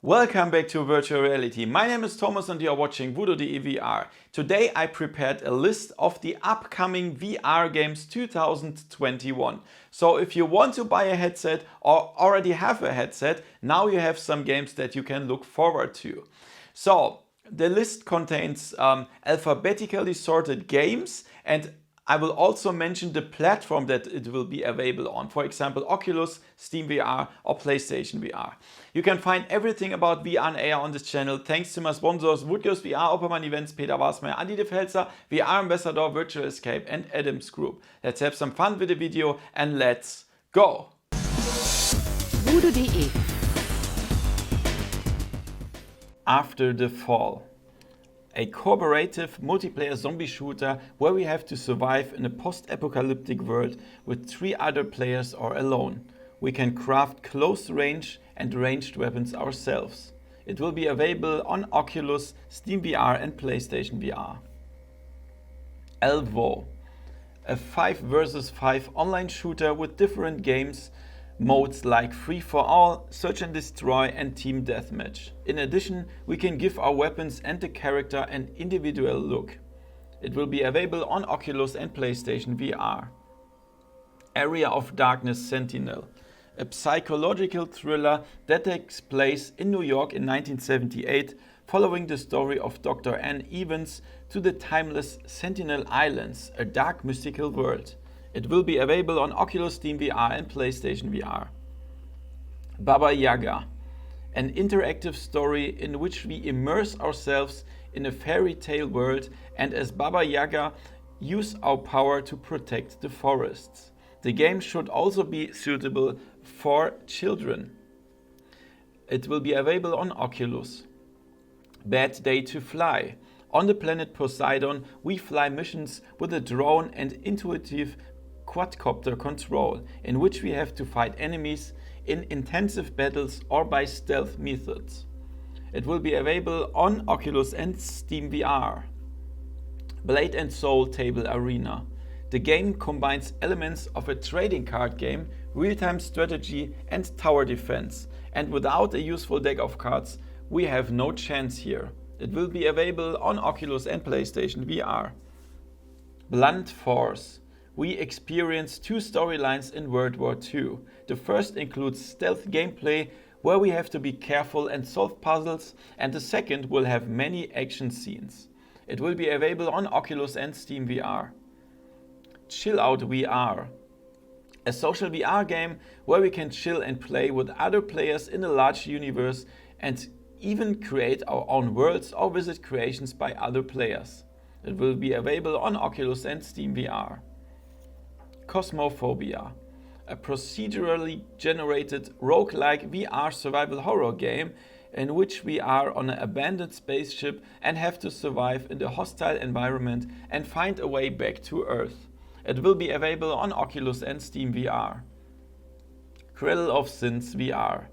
Welcome back to Virtual Reality. My name is Thomas and you are watching VoodooDE VR. Today I prepared a list of the upcoming VR games 2021. So if you want to buy a headset or already have a headset, now you have some games that you can look forward to. So the list contains alphabetically sorted games, and I will also mention the platform that it will be available on. For example, Oculus, Steam VR or PlayStation VR. You can find everything about VR and AR on this channel thanks to my sponsors VoodooDE, Opperman Events, Peter Wasmeier, Andi de Velzer, VR Ambassador, Virtual Escape and Adams Group. Let's have some fun with the video and let's go! VoodooDE. After the Fall. A cooperative multiplayer zombie shooter where we have to survive in a post-apocalyptic world with 3 other players or alone. We can craft close range and ranged weapons ourselves. It will be available on Oculus, Steam VR and PlayStation VR. Alvo. A 5 vs 5 online shooter with different games modes like Free for All, Search and Destroy and Team Deathmatch. In addition, we can give our weapons and the character an individual look. It will be available on Oculus and PlayStation VR. Area of Darkness Sentinel. A psychological thriller that takes place in New York in 1978, following the story of Dr. Anne Evans to the timeless Sentinel Islands, a dark mystical world. It will be available on Oculus, Steam VR and PlayStation VR. Baba Yaga. An interactive story in which we immerse ourselves in a fairy tale world and as Baba Yaga use our power to protect the forests. The game should also be suitable for children. It will be available on Oculus. Bad Day to Fly. On the planet Poseidon, we fly missions with a drone and intuitive quadcopter control, in which we have to fight enemies in intensive battles or by stealth methods. It will be available on Oculus and Steam VR. Blade and Soul Table Arena. The game combines elements of a trading card game, real-time strategy and tower defense, and without a useful deck of cards, we have no chance here. It will be available on Oculus and PlayStation VR. Blunt Force. We experience 2 storylines in World War II. The first includes stealth gameplay where we have to be careful and solve puzzles, and the second will have many action scenes. It will be available on Oculus and Steam VR. ChilloutVR. A social VR game where we can chill and play with other players in a large universe and even create our own worlds or visit creations by other players. It will be available on Oculus and Steam VR. Cosmophobia. A procedurally generated roguelike VR survival horror game in which we are on an abandoned spaceship and have to survive in the hostile environment and find a way back to Earth. It will be available on Oculus and Steam VR. Cradle of Sins VR.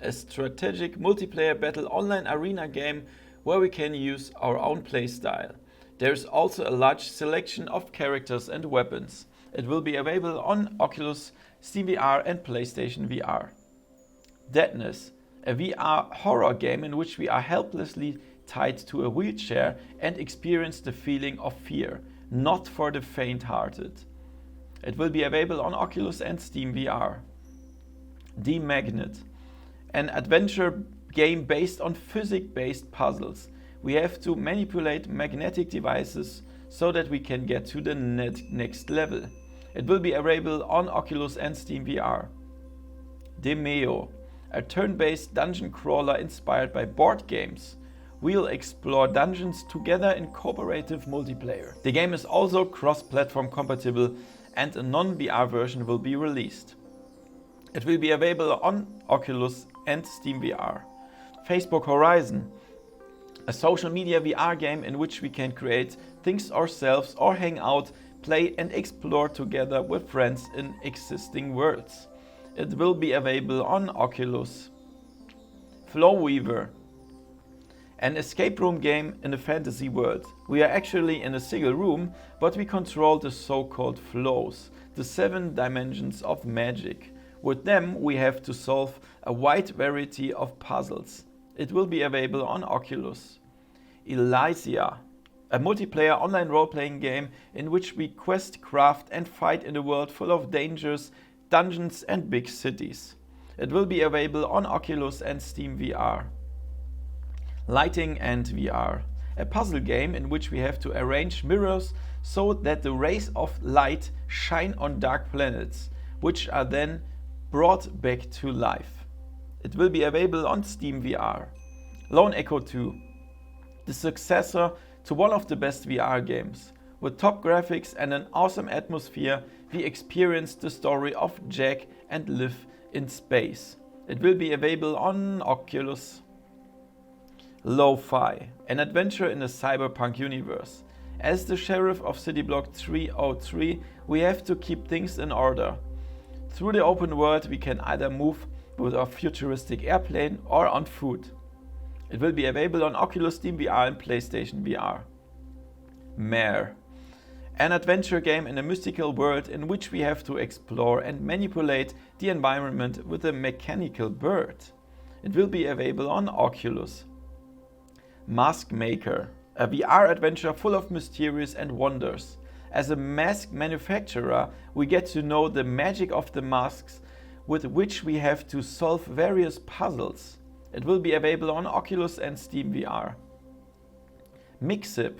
A strategic multiplayer battle online arena game where we can use our own playstyle. There is also a large selection of characters and weapons. It will be available on Oculus, Steam VR and PlayStation VR. Deadness. A VR horror game in which we are helplessly tied to a wheelchair and experience the feeling of fear, not for the faint-hearted. It will be available on Oculus and Steam VR. DeMagnete. An adventure game based on physics-based puzzles. We have to manipulate magnetic devices so that we can get to the next level. It will be available on Oculus and Steam VR. Demeo. A turn-based dungeon crawler inspired by board games. We'll explore dungeons together in cooperative multiplayer. The game is also cross-platform compatible and a non-VR version will be released. It will be available on Oculus and Steam VR. Facebook Horizon. A social media VR game in which we can create things ourselves or hang out, play and explore together with friends in existing worlds. It will be available on Oculus. Flowweaver. An escape room game in a fantasy world. We are actually in a single room, but we control the so-called flows, the 7 dimensions of magic. With them we have to solve a wide variety of puzzles. It will be available on Oculus. Ilysia, a multiplayer online role-playing game in which we quest, craft and fight in a world full of dangers, dungeons and big cities. It will be available on Oculus and Steam VR. Lighting and VR, a puzzle game in which we have to arrange mirrors so that the rays of light shine on dark planets, which are then brought back to life. It will be available on Steam VR. Lone Echo 2, the successor to one of the best VR games. With top graphics and an awesome atmosphere, we experience the story of Jack and Liv in space. It will be available on Oculus. Lo-Fi, an adventure in the cyberpunk universe. As the sheriff of City Block 303, we have to keep things in order. Through the open world, we can either move with a futuristic airplane or on foot. It will be available on Oculus, Steam VR and PlayStation VR. Mare, an adventure game in a mystical world in which we have to explore and manipulate the environment with a mechanical bird. It will be available on Oculus. Maskmaker, a VR adventure full of mysteries and wonders. As a mask manufacturer, we get to know the magic of the masks with which we have to solve various puzzles. It will be available on Oculus and Steam VR. Mixip,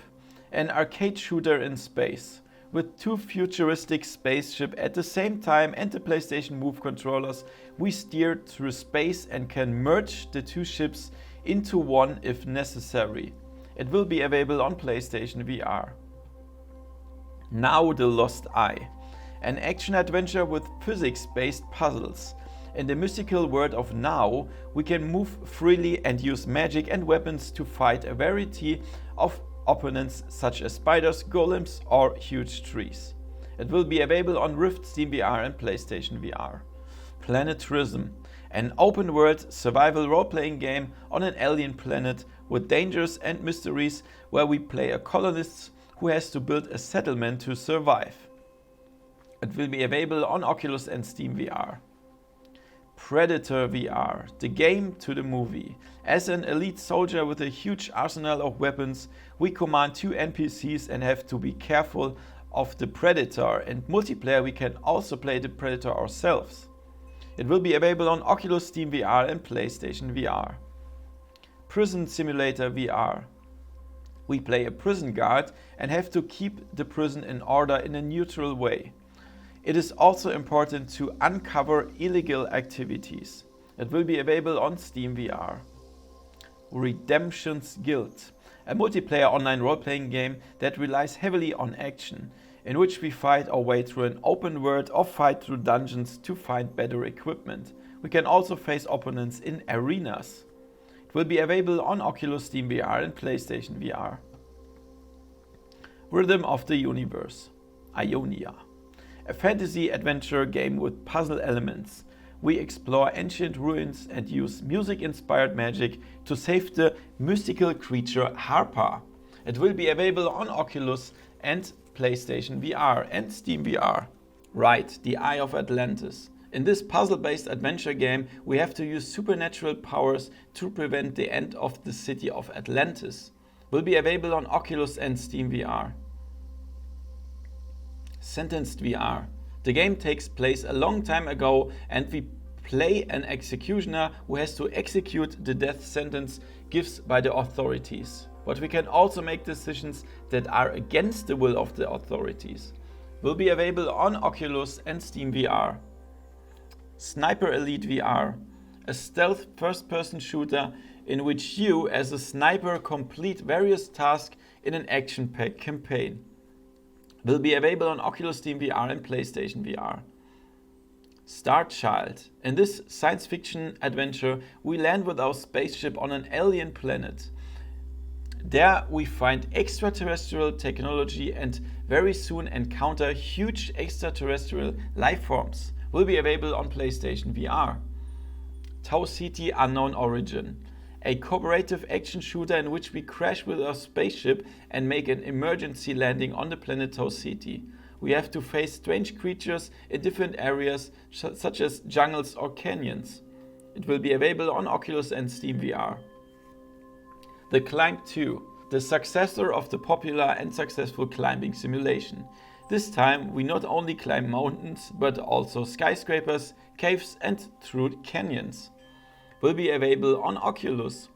an arcade shooter in space. With two futuristic spaceships at the same time and the PlayStation Move controllers, we steer through space and can merge the two ships into one if necessary. It will be available on PlayStation VR. Naau the Lost Eye, an action adventure with physics-based puzzles. In the mystical world of Naau, we can move freely and use magic and weapons to fight a variety of opponents such as spiders, golems or huge trees. It will be available on Rift, Steam VR and PlayStation VR. Planetrism, an open-world survival role-playing game on an alien planet with dangers and mysteries where we play a colonist who has to build a settlement to survive. It will be available on Oculus and Steam VR. Predator VR, the game to the movie. As an elite soldier with a huge arsenal of weapons, we command two NPCs and have to be careful of the Predator, and multiplayer we can also play the Predator ourselves. It will be available on Oculus, Steam VR and PlayStation VR. Prison Simulator VR. We play a prison guard and have to keep the prison in order in a neutral way. It is also important to uncover illegal activities. It will be available on Steam VR. Redemption's Guild, a multiplayer online role-playing game that relies heavily on action, in which we fight our way through an open world or fight through dungeons to find better equipment. We can also face opponents in arenas. It will be available on Oculus, Steam VR and PlayStation VR. Rhythm of the Universe, Ionia, a fantasy adventure game with puzzle elements. We explore ancient ruins and use music-inspired magic to save the mystical creature Harpa. It will be available on Oculus and PlayStation VR and Steam VR. Ryte, the Eye of Atlantis. In this puzzle-based adventure game, we have to use supernatural powers to prevent the end of the city of Atlantis. Will be available on Oculus and Steam VR. Sentenced VR. The game takes place a long time ago and we play an executioner who has to execute the death sentence given by the authorities. But we can also make decisions that are against the will of the authorities. Will be available on Oculus and Steam VR. Sniper Elite VR, a stealth first-person shooter in which you as a sniper complete various tasks in an action-packed campaign. Will be available on Oculus, Steam VR and PlayStation VR. Star Child. In this science fiction adventure, we land with our spaceship on an alien planet. There we find extraterrestrial technology and very soon encounter huge extraterrestrial life forms. Will be available on PlayStation VR. Tauceti Unknown Origin, a cooperative action shooter in which we crash with our spaceship and make an emergency landing on the planet Tauceti. We have to face strange creatures in different areas such as jungles or canyons. It will be available on Oculus and Steam VR. The Climb 2, the successor of the popular and successful climbing simulation. This time we not only climb mountains but also skyscrapers, caves and through canyons. Will be available on Oculus.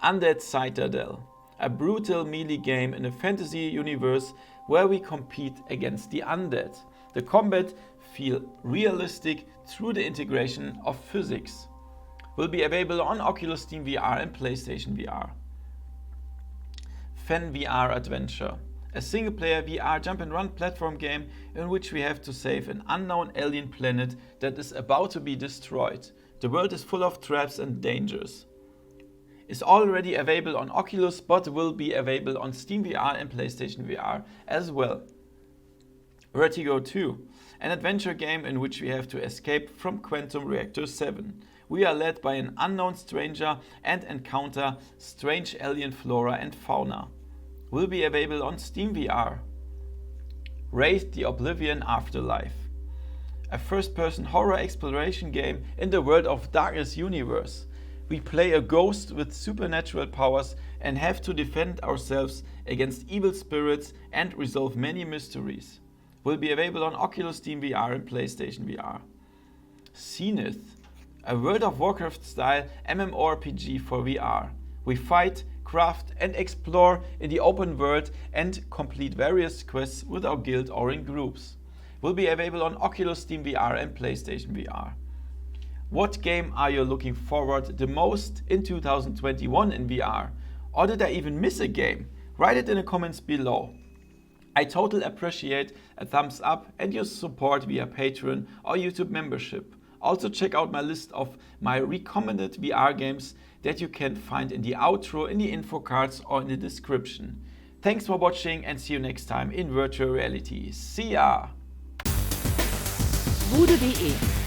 Undead Citadel, a brutal melee game in a fantasy universe where we compete against the undead. The combat feel realistic through the integration of physics. Will be available on Oculus, Steam VR and PlayStation VR. Ven VR Adventure, a single-player VR jump-and-run platform game in which we have to save an unknown alien planet that is about to be destroyed. The world is full of traps and dangers. Is already available on Oculus but will be available on Steam VR and PlayStation VR as well. Vertigo 2, an adventure game in which we have to escape from Quantum Reactor 7. We are led by an unknown stranger and encounter strange alien flora and fauna. Will be available on Steam VR. Wraith the Oblivion Afterlife, a first-person horror exploration game in the World of Darkness universe. We play a ghost with supernatural powers and have to defend ourselves against evil spirits and resolve many mysteries. Will be available on Oculus, Steam VR and PlayStation VR. Zenith, a World of Warcraft style MMORPG for VR. We fight, craft and explore in the open world and complete various quests with our guild or in groups. Will be available on Oculus, Steam VR and PlayStation VR. What game are you looking forward the most in 2021 in VR? Or did I even miss a game? Write it in the comments below. I totally appreciate a thumbs up and your support via Patreon or YouTube membership. Also check out my list of my recommended VR games that you can find in the outro, in the info cards or in the description. Thanks for watching and see you next time in virtual reality. See ya! VoodooDE